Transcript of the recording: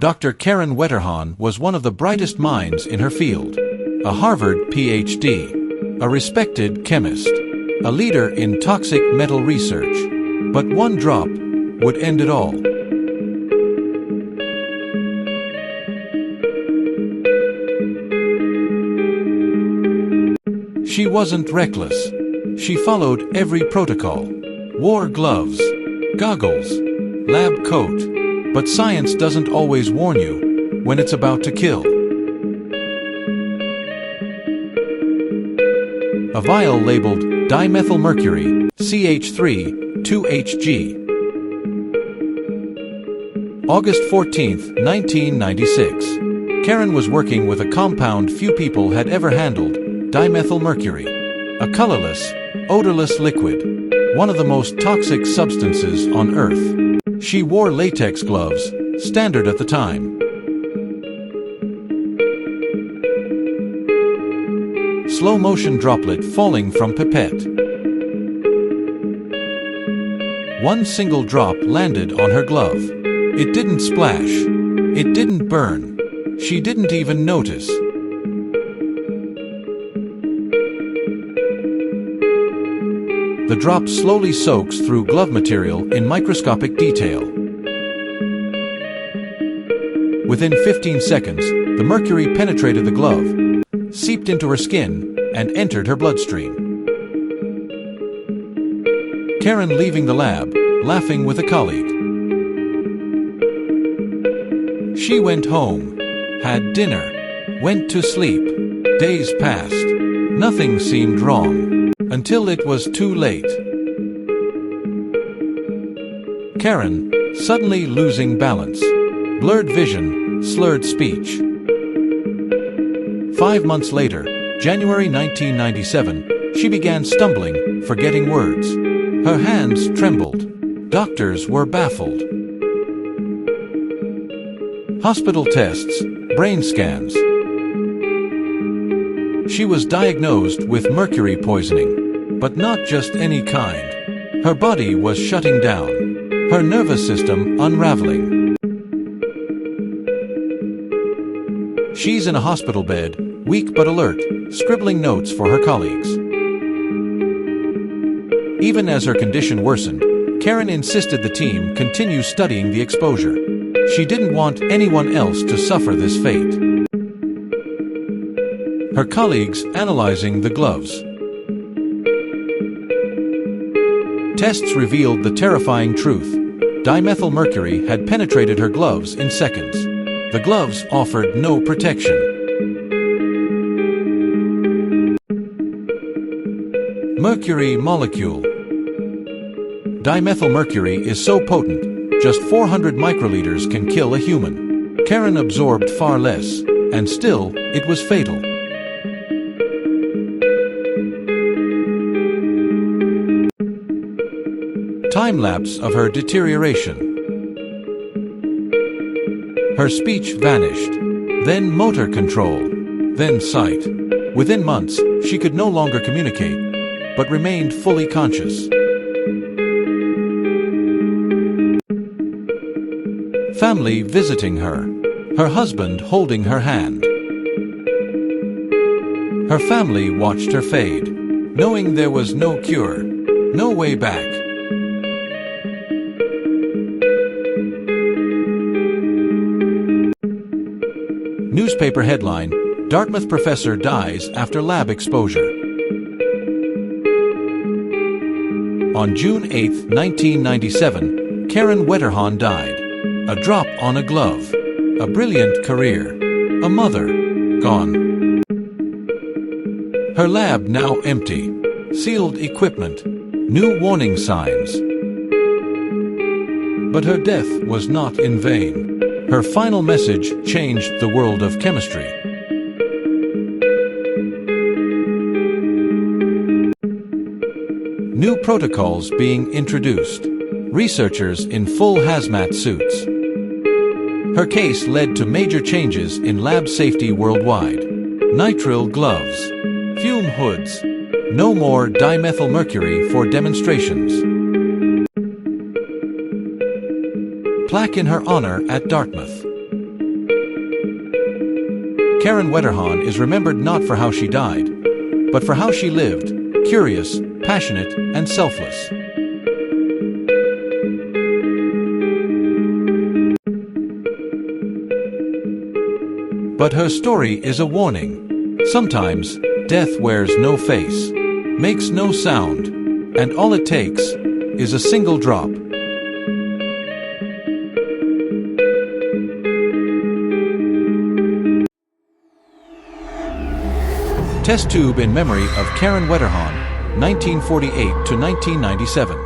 Dr. Karen Wetterhahn was one of the brightest minds in her field. A Harvard PhD, a respected chemist, a leader in toxic metal research. But one drop would end it all. She wasn't reckless. She followed every protocol. Wore gloves, goggles, lab coat. But science doesn't always warn you when it's about to kill. A vial labeled dimethylmercury, CH3, 2HG. August 14, 1996. Karen was working with a compound few people had ever handled, dimethylmercury. A colorless, odorless liquid, one of the most toxic substances on Earth. She wore latex gloves, standard at the time. Slow-motion droplet falling from pipette. One single drop landed on her glove. It didn't splash. It didn't burn. She didn't even notice. The drop slowly soaks through glove material in microscopic detail. Within 15 seconds, the mercury penetrated the glove, seeped into her skin, and entered her bloodstream. Karen leaving the lab, laughing with a colleague. She went home, had dinner, went to sleep. Days passed. Nothing seemed wrong, until it was too late. Karen, suddenly losing balance. Blurred vision, slurred speech. 5 months later, January 1997, she began stumbling, forgetting words. Her hands trembled. Doctors were baffled. Hospital tests, brain scans. She was diagnosed with mercury poisoning, but not just any kind. Her body was shutting down, her nervous system unraveling. She's in a hospital bed, weak but alert, scribbling notes for her colleagues. Even as her condition worsened, Karen insisted the team continue studying the exposure. She didn't want anyone else to suffer this fate. Her colleagues analyzing the gloves. Tests revealed the terrifying truth. Dimethylmercury had penetrated her gloves in seconds. The gloves offered no protection. Mercury molecule. Dimethylmercury is so potent, just 400 microliters can kill a human. Karen absorbed far less, and still, it was fatal. Time-lapse of her deterioration. Her speech vanished, then motor control, then sight. Within months, she could no longer communicate, but remained fully conscious. Family visiting her, her husband holding her hand. Her family watched her fade, knowing there was no cure, no way back. Newspaper headline, Dartmouth professor dies after lab exposure. On June 8, 1997, Karen Wetterhahn died. A drop on a glove. A brilliant career. A mother. Gone. Her lab now empty. Sealed equipment. New warning signs. But her death was not in vain. Her final message changed the world of chemistry. New protocols being introduced. Researchers in full hazmat suits. Her case led to major changes in lab safety worldwide. Nitrile gloves. Fume hoods. No more dimethylmercury for demonstrations. Plaque in her honor at Dartmouth. Karen Wetterhahn is remembered not for how she died, but for how she lived, curious, passionate, and selfless. But her story is a warning. Sometimes, death wears no face, makes no sound, and all it takes is a single drop. Test tube in memory of Karen Wetterhahn, 1948 to 1997.